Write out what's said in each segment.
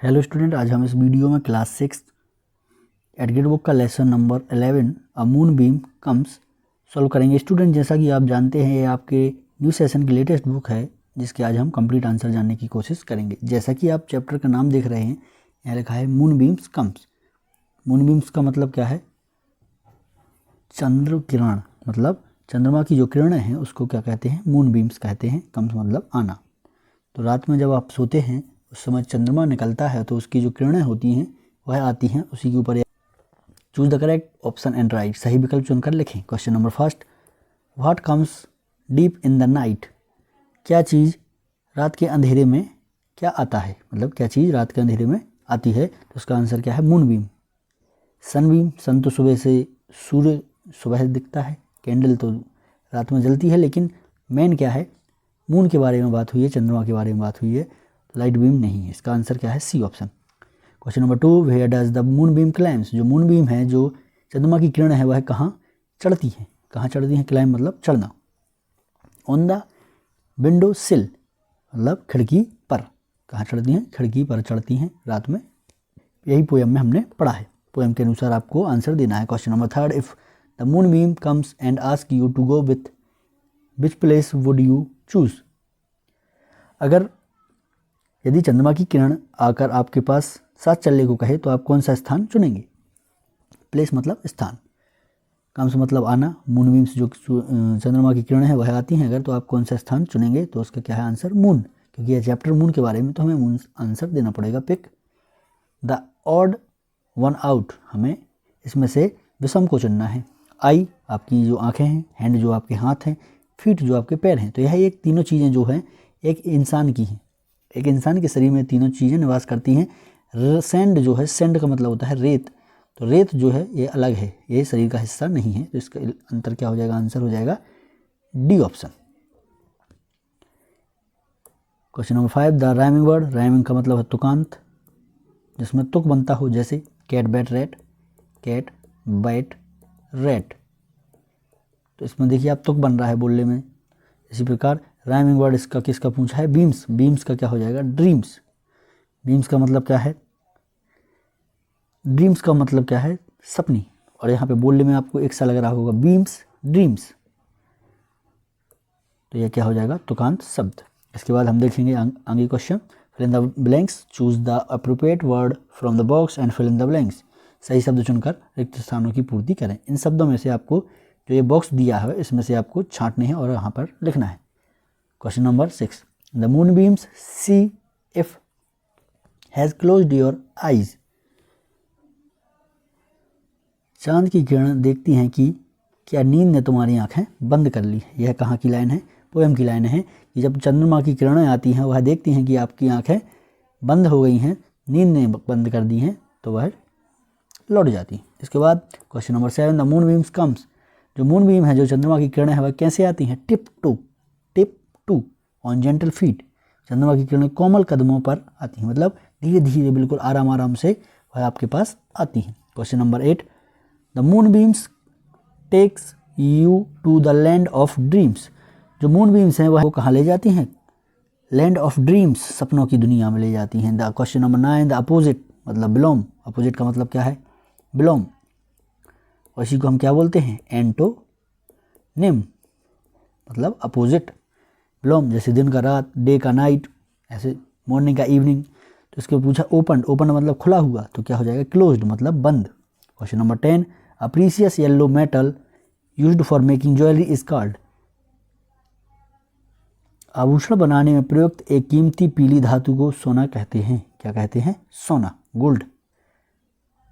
Hello student, आज हम इस वीडियो में क्लास 6 एडगेट बुक का lesson number 11 a moon beam comes solve करेंगे। स्टूडेंट, जैसा कि आप जानते हैं ये आपके न्यू सेशन की लेटेस्ट बुक है जिसके आज हम कंप्लीट आंसर जानने की कोशिश करेंगे। जैसा कि आप चैप्टर का नाम देख रहे हैं, यहाँ लिखा है moon beams comes. Moon beams का मतलब क्या है? चंद्र किरण, मतलब चंद्रमा की जो किरणें हैं उसको क्या कहते हैं? मून बीम्स कहते हैं। कम्स मतलब आना। तो रात में जब आप सोते हैं उस समय चंद्रमा निकलता है तो उसकी जो किरणें होती हैं वह आती हैं उसी के ऊपर। Choose the correct option and right, सही विकल्प चुनकर लिखें। Question number first, what comes deep in the night? क्या चीज़ रात के अंधेरे में क्या आता है? मतलब क्या चीज़ रात के अंधेरे में आती है? तो उसका आंसर क्या है? Moon beam. Sun beam, sun तो सुबह से सूर्य सुबह दिखता है, कैंडल तो रात में जलती है, लेकिन मेन क्या है? मून के बारे में बात हुई है, चंद्रमा के बारे में बात हुई है, लाइट बीम नहीं है। इसका आंसर क्या है? C option. Question number 2, where does the moon beam climbs? जो मून बीम है, जो चंद्रमा की किरण है, वह कहाँ चढ़ती है? कहाँ चढ़ती हैं? क्लाइम मतलब चढ़ना। ऑन द विंडो सिल, मतलब खिड़की पर। कहाँ चढ़ती हैं? खिड़की पर चढ़ती हैं रात में। यही पोएम में हमने पढ़ा है। पोएम के अनुसार आपको आंसर देना है। Question number 3, if the moon beam comes and ask you to go with which place would you choose? अगर यदि चंद्रमा की किरण आकर आपके पास साथ चलने को कहे तो आप कौन सा स्थान चुनेंगे? प्लेस मतलब स्थान, कम्स मतलब आना, मून बीम्स जो चंद्रमा की किरण है वह आती हैं अगर, तो आप कौन सा स्थान चुनेंगे? तो उसका क्या है आंसर? मून। क्योंकि यह चैप्टर मून के बारे में, तो हमें मून आंसर देना पड़ेगा। Pick the odd one out, हमें इसमें से विषम को चुनना है। आई आपकी जो आंखें हैं, हैंड जो आपके हाथ हैं, फीट जो आपके पैर हैं। तो यह एक तीनों चीज़ें जो हैं एक इंसान की हैं। एक इंसान के शरीर में तीनों चीज़ें निवास करती हैं। सैंड जो है, सैंड का मतलब होता है रेत, तो रेत जो है ये अलग है, ये शरीर का हिस्सा नहीं है। तो इसका अंतर क्या हो जाएगा? आंसर हो जाएगा D option. Question number 5, the rhyming word. Rhyming का मतलब है तुकांत, जिसमें तुक बनता हो, जैसे cat bat rat, cat bat rat. तो इसमें देखिए आप तुक बन रहा है बोलने में। इसी प्रकार राइमिंग वर्ड इसका किसका पूछा है? बीम्स। बीम्स का क्या हो जाएगा? ड्रीम्स। बीम्स का मतलब क्या है? ड्रीम्स का मतलब क्या है? सपनी। और यहाँ पे बोलने में आपको एक सा लग रहा होगा, बीम्स ड्रीम्स। तो यह क्या हो जाएगा? तुकांत शब्द। इसके बाद हम देखेंगे आगे question. Fill in the blanks, choose the appropriate word from the box and fill in the blanks. सही शब्द चुनकर रिक्त स्थानों की पूर्ति करें। इन शब्दों में से आपको जो ये बॉक्स दिया है इसमें से आपको छांटने हैं और यहाँ पर लिखना है। Question number 6, the moon beams see if has closed your eyes. चांद की किरण देखती हैं कि क्या नींद ने तुम्हारी आंखें बंद कर ली। यह कहाँ की लाइन है? पोएम की लाइन है कि जब चंद्रमा की किरणें आती हैं वह देखती हैं कि आपकी आंखें बंद हो गई हैं, नींद ने बंद कर दी हैं, तो वह लौट जाती हैं। इसके बाद question number 7, the moon beams comes. जो मून बीम है, जो चंद्रमा की किरणें हैं, वह कैसे आती हैं? Tip toe on gentle feet. चंद्रमा की किरणें कोमल कदमों पर आती हैं, मतलब धीरे धीरे बिल्कुल आराम आराम से वह आपके पास आती हैं। Question number 8, the moon beams takes you to the land of dreams. जो मून बीम्स हैं वह कहाँ ले जाती हैं? लैंड ऑफ ड्रीम्स, सपनों की दुनिया में ले जाती हैं। The question number 9, the opposite मतलब बिलोम। अपोजिट का मतलब क्या है? बिलोम। और इसी को हम क्या बोलते हैं? एंटोनिम, मतलब अपोजिट। बिलोम जैसे दिन का रात, डे का नाइट, ऐसे मॉर्निंग का इवनिंग। तो इसके पूछा ओपन। ओपन मतलब खुला हुआ, तो क्या हो जाएगा? क्लोज्ड मतलब बंद। Question number 10, a precious yellow metal used for making jewellery is called. आभूषण बनाने में प्रयुक्त एक कीमती पीली धातु को सोना कहते हैं। क्या कहते हैं? सोना, गोल्ड।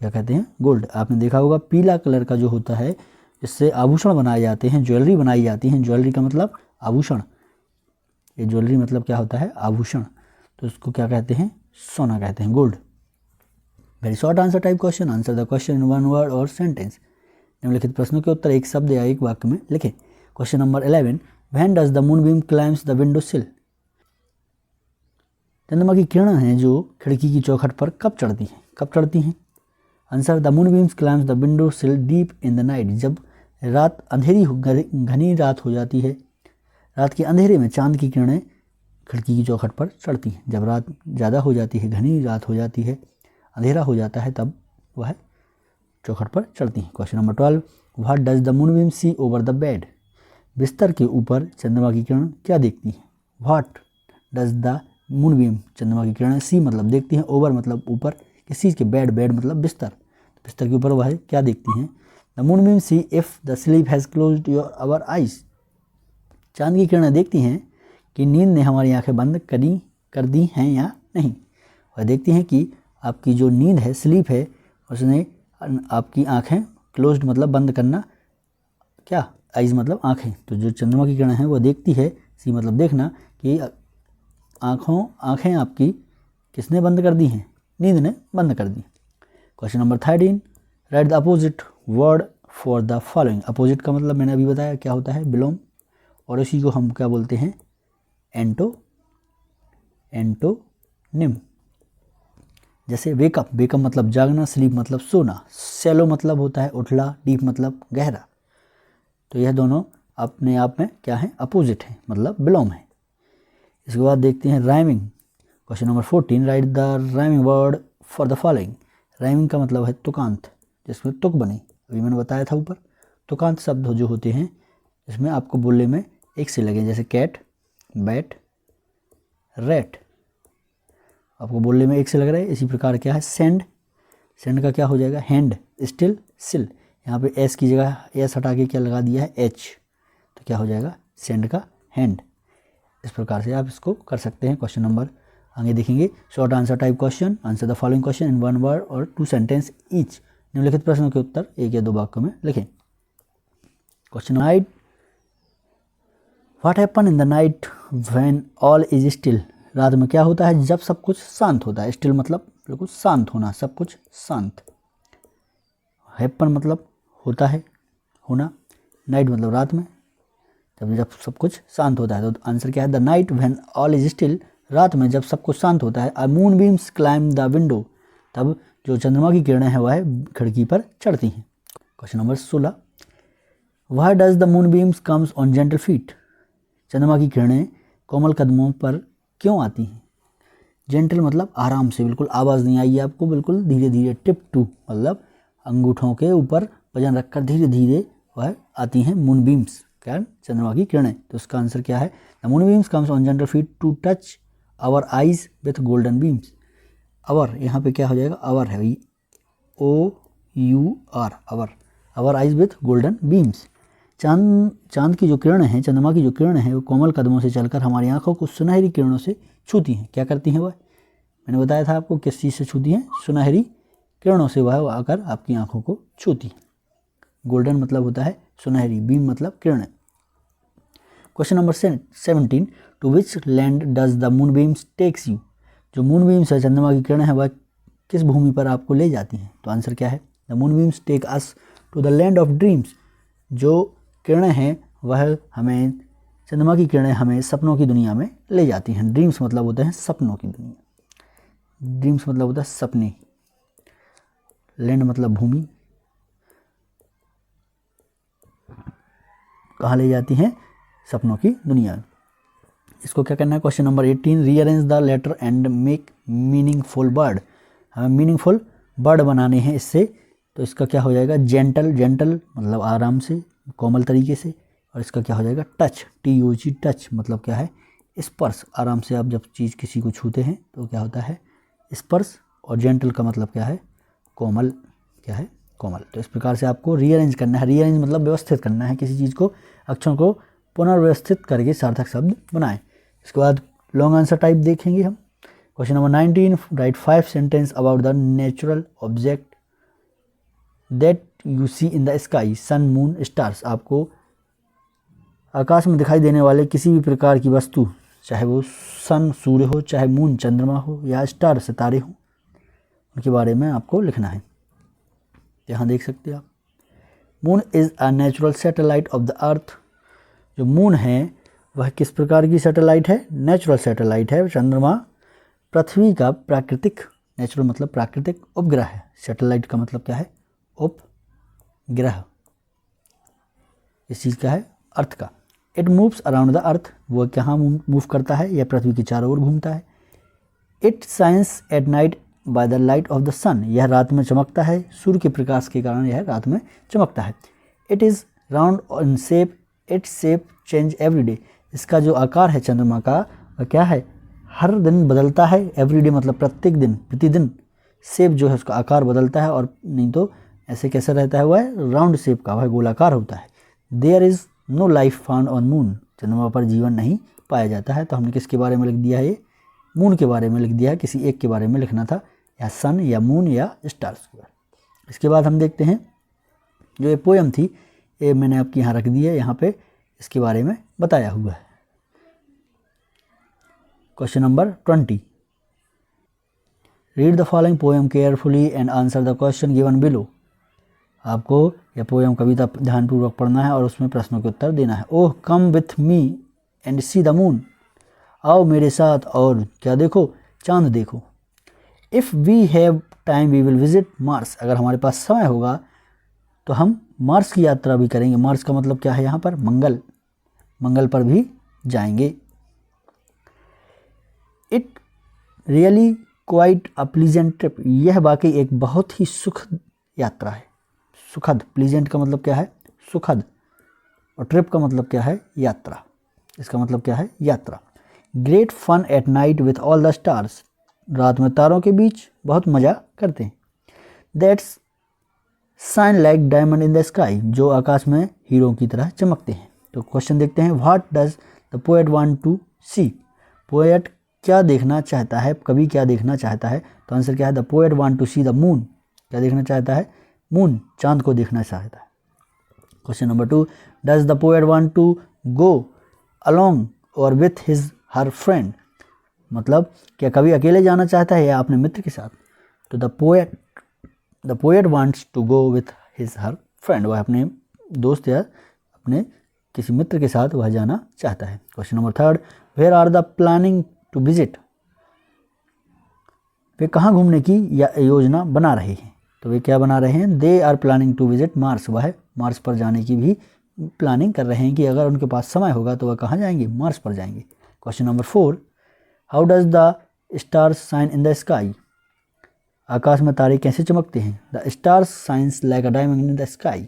क्या कहते हैं? गोल्ड। आपने देखा होगा पीला कलर का जो होता है, इससे आभूषण बनाए जाते हैं, ज्वेलरी बनाई जाती है। ज्वेलरी का मतलब आभूषण। ये ज्वेलरी मतलब क्या होता है? आभूषण। तो इसको क्या कहते हैं? सोना कहते हैं, gold. Very short answer type question. Answer the question in one word और सेंटेंस। निम्नलिखित प्रश्नों के उत्तर एक शब्द या एक वाक्य में लिखें। Question number 11, when does the moon beam climbs the window सिल। चंद्रमा की किरणें हैं जो खिड़की की चौखट पर कब चढ़ती हैं? कब चढ़ती हैं? Answer, the moon beams climbs the window सिल डीप इन द नाइट। जब रात अंधेरी घनी रात हो जाती है, रात के अंधेरे में चांद की किरणें खिड़की की चौखट पर चढ़ती हैं। जब रात ज़्यादा हो जाती है, घनी रात हो जाती है, अंधेरा हो जाता है, तब वह चौखट पर चढ़ती हैं। Question number 12, what does the moonbeam see over the bed? बिस्तर के ऊपर चंद्रमा की किरण क्या देखती हैं? व्हाट डज द मूनबीम, चंद्रमा की किरण, सी मतलब देखती हैं, ओवर मतलब ऊपर, किस चीज़ के? बेड, बेड मतलब बिस्तर, बिस्तर के ऊपर वह क्या देखती हैं? The moonbeam see if the sleep has closed your our eyes. चांद की किरणें देखती हैं कि नींद ने हमारी आंखें बंद कर दी हैं या नहीं। वह देखती हैं कि आपकी जो नींद है, स्लीप है, उसने आपकी आंखें, क्लोज्ड मतलब बंद करना, क्या? आइज मतलब आंखें। तो जो चंद्रमा की किरणें हैं वो देखती है, सी मतलब देखना, कि आंखें आपकी किसने बंद कर दी हैं? नींद ने बंद कर दी। Question number 13, write the opposite word for the following. Opposite का मतलब मैंने अभी बताया क्या होता है? बिलोम, और इसी को हम क्या बोलते हैं? एंटोनिम। जैसे वेकअप, वेकअप मतलब जागना, स्लीप मतलब सोना, शैलो मतलब होता है उथला, डीप मतलब गहरा। तो यह दोनों अपने आप में क्या है? अपोजिट है, मतलब बिलोम है। इसके बाद देखते हैं rhyming. Question number 14, right the rhyming word for the following. Rhyming का मतलब है तुकांत, जिसमें तुक बने, अभी मैंने बताया था ऊपर। तुकांत शब्द जो होते हैं इसमें आपको बोलने में एक से लगे, जैसे कैट, बैट, रैट, आपको बोलने में एक से लग रहा है। इसी प्रकार क्या है? सेंड, सेंड का क्या हो जाएगा? हैंड, स्टिल, सिल। यहाँ पे एस की जगह एस हटा के क्या लगा दिया है? एच, तो क्या हो जाएगा? सेंड का हैंड। इस प्रकार से आप इसको कर सकते हैं। क्वेश्चन नंबर आगे देखेंगे। Short answer type question, answer the following question in 1 word और 2 सेंटेंस ईच। निम्नलिखित प्रश्नों के उत्तर 1 या 2 वाक्यों में लिखें। Question night, what happen in the night when all is still. रात में क्या होता है जब सब कुछ शांत होता है? स्टिल मतलब बिल्कुल शांत होना, सब कुछ शांत। हैपन मतलब होता है, होना। नाइट मतलब रात में, जब सब कुछ शांत होता है। तो आंसर क्या है? The night when all is still, रात में जब सब कुछ शांत होता है। A moon beams climb the window, तब जो चंद्रमा की किरणें हैं वह खिड़की पर चढ़ती हैं। Question number 16, why does the moon beams comes on gentle feet. चंद्रमा की किरणें कोमल कदमों पर क्यों आती हैं? जेंटल मतलब आराम से, बिल्कुल आवाज़ नहीं आई आपको, बिल्कुल धीरे धीरे, टिप टू मतलब अंगूठों के ऊपर वजन रखकर धीरे धीरे वह आती हैं मून बीम्स, क्या? चंद्रमा की किरणें। तो उसका आंसर क्या है? The moon beams comes on gentle feet to touch our eyes with golden beams. Our यहाँ पे क्या हो जाएगा? आवर है, OUR, our, our eyes with golden beams. चांद की जो किरणें हैं, चंद्रमा की जो किरणें हैं, वो कोमल कदमों से चलकर हमारी आंखों को सुनहरी किरणों से छूती हैं। क्या करती हैं वह? मैंने बताया था आपको किस चीज़ से छूती हैं? सुनहरी किरणों से वह आकर आपकी आंखों को छूती हैं। गोल्डन मतलब होता है सुनहरी, बीम मतलब किरणें। Question number 17, to which land does the moon beams takes you. जो मून बीम्स है, चंद्रमा की किरणें हैं, वह किस भूमि पर आपको ले जाती हैं? तो आंसर क्या है? The moon beams take us to the land of dreams. जो किरणें हैं वह हमें, चंद्रमा की किरणें हमें सपनों की दुनिया में ले जाती हैं। ड्रीम्स मतलब होते हैं सपनों की दुनिया, ड्रीम्स मतलब होता है सपने, लैंड मतलब भूमि, कहाँ ले जाती हैं? सपनों की दुनिया। इसको क्या करना है? Question number 18, rearrange the letter and make meaningful word. हमें मीनिंगफुल वर्ड बनाने हैं इससे। तो इसका क्या हो जाएगा? जेंटल, जेंटल मतलब आराम से, कोमल तरीके से। और इसका क्या हो जाएगा? टच, TUC, टच मतलब क्या है? स्पर्श, आराम से आप जब चीज़ किसी को छूते हैं तो क्या होता है? स्पर्श। और जेंटल का मतलब क्या है? कोमल, क्या है? कोमल। तो इस प्रकार से आपको रीअरेंज करना है। रीअरेंज मतलब व्यवस्थित करना है किसी चीज़ को, अक्षरों को पुनर्व्यवस्थित करके सार्थक शब्द बनाएं। इसके बाद लॉन्ग आंसर टाइप देखेंगे हम। Question number 19, write 5 sentence about the natural object that you see in the sky, sun, moon, stars. आपको आकाश में दिखाई देने वाले किसी भी प्रकार की वस्तु, चाहे वो सन, सूर्य हो, चाहे मून, चंद्रमा हो, या स्टार, सितारे हो, उनके बारे में आपको लिखना है। यहाँ देख सकते हैं आप। Moon is a natural satellite of the earth. जो मून है वह किस प्रकार की सैटेलाइट है? नेचुरल सैटेलाइट है। चंद्रमा पृथ्वी का प्राकृतिक, नेचुरल मतलब प्राकृतिक, उपग्रह है। सैटेलाइट का मतलब क्या है? उपग्रह। इस चीज़ का है अर्थ का। It moves around the earth, वो कहाँ मूव करता है, यह पृथ्वी के चारों ओर घूमता है। It shines at night by the light of the sun, यह रात में चमकता है, सूर्य के प्रकाश के कारण यह रात में चमकता है। It is round in shape, its shape change every day, इसका जो आकार है चंद्रमा का वह क्या है, हर दिन बदलता है। एवरी डे मतलब प्रत्येक दिन, प्रतिदिन। शेप जो है उसका आकार बदलता है, और नहीं तो ऐसे कैसे रहता है, वह राउंड शेप का, वह गोलाकार होता है। There is no life found on moon, चंद्रमा पर जीवन नहीं पाया जाता है। तो हमने किसके बारे में लिख दिया है, ये मून के बारे में लिख दिया है, किसी एक के बारे में लिखना था, या सन या मून या स्टार्स के बारे। इसके बाद हम देखते हैं जो ये पोएम थी, ये मैंने आपकी यहाँ रख दी है, यहाँ पे इसके बारे में बताया हुआ है। Question number 20, read the following poem carefully and answer the question given below. आपको यह पोएम कविता ध्यानपूर्वक पढ़ना है और उसमें प्रश्नों के उत्तर देना है। Oh come with me and see the moon, आओ मेरे साथ और क्या देखो, चांद देखो। If we have time we will visit Mars, अगर हमारे पास समय होगा तो हम मार्स की यात्रा भी करेंगे। मार्स का मतलब क्या है यहाँ पर, मंगल, मंगल पर भी जाएंगे। It really quite a pleasant trip, यह वाकई एक बहुत ही सुखद यात्रा है। सुखद, प्लीजेंट का मतलब क्या है, सुखद, और ट्रिप का मतलब क्या है, यात्रा। इसका मतलब क्या है, यात्रा। Great fun at night with all the stars, रात में तारों के बीच बहुत मज़ा करते हैं। That's shine like diamond in the sky, जो आकाश में हीरों की तरह चमकते हैं। तो क्वेश्चन देखते हैं, what does the poet want to see, poet क्या देखना चाहता है, कवि क्या देखना चाहता है। तो आंसर क्या है, the poet want to see the moon, क्या देखना चाहता है, मून, चांद को देखना चाहता है। Question number 2, does the poet want to go along और विथ हिज हर फ्रेंड, मतलब क्या कवि अकेले जाना चाहता है या अपने मित्र के साथ। तो the poet wants to go with his her friend, वह अपने दोस्त या अपने किसी मित्र के साथ वह जाना चाहता है। Question number 3, where are the planning to visit, वे कहाँ घूमने की योजना बना रहे हैं। तो वे क्या बना रहे हैं, they are planning to visit Mars, वह मार्स पर जाने की भी प्लानिंग कर रहे हैं कि अगर उनके पास समय होगा तो वह कहाँ जाएंगे, मार्स पर जाएंगे। Question number 4, how does the stars shine in the sky, आकाश में तारे कैसे चमकते हैं। The stars shines like a diamond in the sky,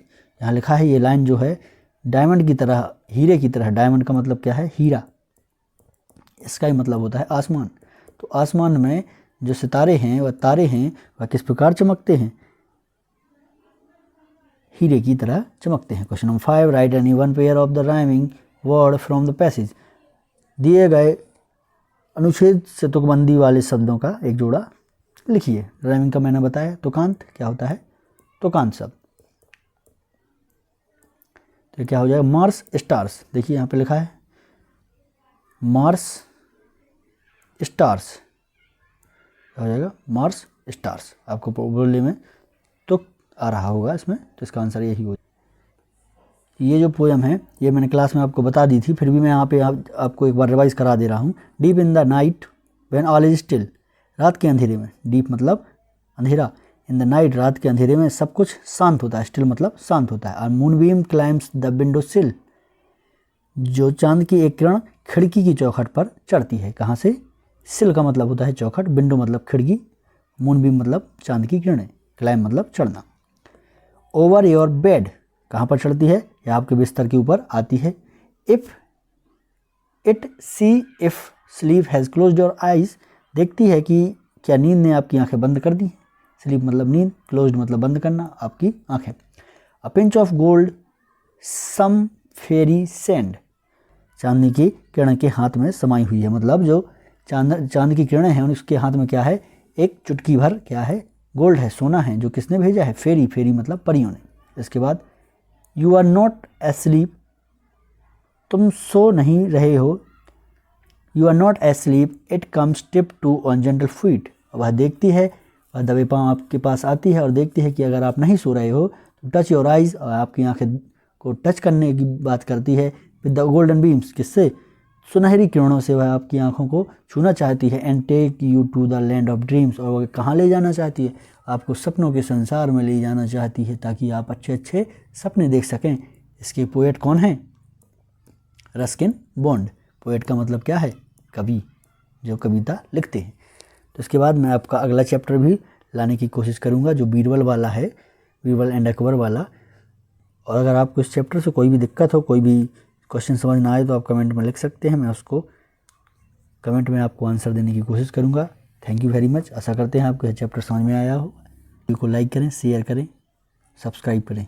यहाँ लिखा है ये लाइन जो है डायमंड की तरह, हीरे की तरह। डायमंड का मतलब क्या है, हीरा। स्काई मतलब होता है आसमान। तो आसमान में जो सितारे हैं, वह तारे हैं, वह किस प्रकार चमकते हैं, हीरे की तरह चमकते हैं। Question number 5, right any one pair of the rhyming word from the passage, दिए गए अनुच्छेद से तुकबंदी वाले शब्दों का एक जोड़ा लिखिए। राइमिंग का मैंने बताया, तुकांत क्या होता है, तुकांत शब्द। तो क्या हो जाएगा, मार्स स्टार्स, देखिए यहाँ पे लिखा है मार्स स्टार्स, हो जाएगा मार्स स्टार्स। आपको प्रोबेबली में तो आ रहा होगा इसमें, तो इसका आंसर यही हो। ये जो पोएम है ये मैंने क्लास में आपको बता दी थी, फिर भी मैं यहाँ पे आपको एक बार रिवाइज करा दे रहा हूँ। Deep in the night when all is still, रात के अंधेरे में, डीप मतलब अंधेरा, इन द नाइट रात के अंधेरे में सब कुछ शांत होता है, स्टिल मतलब शांत होता है। और मूनबीम क्लाइम्स द विंडो सिल, जो चांद की एक किरण खिड़की की चौखट पर चढ़ती है। कहाँ से, सिल का मतलब होता है चौखट, विंडो मतलब खिड़की, मूनबीम मतलब चांद की किरणें, क्लाइम मतलब चढ़ना। ओवर योर बेड, कहाँ पर चढ़ती है, या आपके बिस्तर के ऊपर आती है। If it C if sleep has closed your eyes, देखती है कि क्या नींद ने आपकी आंखें बंद कर दी। स्लीप मतलब नींद, क्लोज्ड मतलब बंद करना आपकी आंखें। A pinch of gold some fairy sand, चांदनी की किरण के हाथ में समाई हुई है, मतलब जो चांद की किरणें हैं उसके हाथ में क्या है, एक चुटकी भर क्या है, गोल्ड है, सोना है, जो किसने भेजा है, फेरी, फेरी मतलब परियों ने। इसके बाद यू आर नॉट एस्लीप, तुम सो नहीं रहे हो। You are not asleep, it comes tip toe on gentle feet, वह देखती है, वह दबे पाँव आपके पास आती है और देखती है कि अगर आप नहीं सो रहे हो तो टच योर आइज़, और आपकी आंखें को टच करने की बात करती है। विद द गोल्डन बीम्स, किससे, सुनहरी किरणों से वह आपकी आंखों को छूना चाहती है। And take you to the land of dreams, और वह कहाँ ले जाना चाहती है, आपको सपनों के संसार में ले जाना चाहती है, ताकि आप अच्छे अच्छे सपने देख सकें। इसके पोएट कौन हैं, रस्किन बॉन्ड। पोएट का मतलब क्या है? कवि, जो कविता लिखते हैं। तो इसके बाद मैं आपका अगला चैप्टर भी लाने की कोशिश करूँगा जो बीरबल वाला है, बीरबल एंड अकबर वाला। और अगर आपको इस चैप्टर से कोई भी दिक्कत हो, कोई भी क्वेश्चन समझ ना आए तो आप कमेंट में लिख सकते हैं, मैं उसको कमेंट में आपको आंसर देने की कोशिश करूँगा। Thank you very much. आशा करते हैं आपको यह चैप्टर समझ में आया हो। वीडियो को लाइक करें, शेयर करें, सब्सक्राइब करें।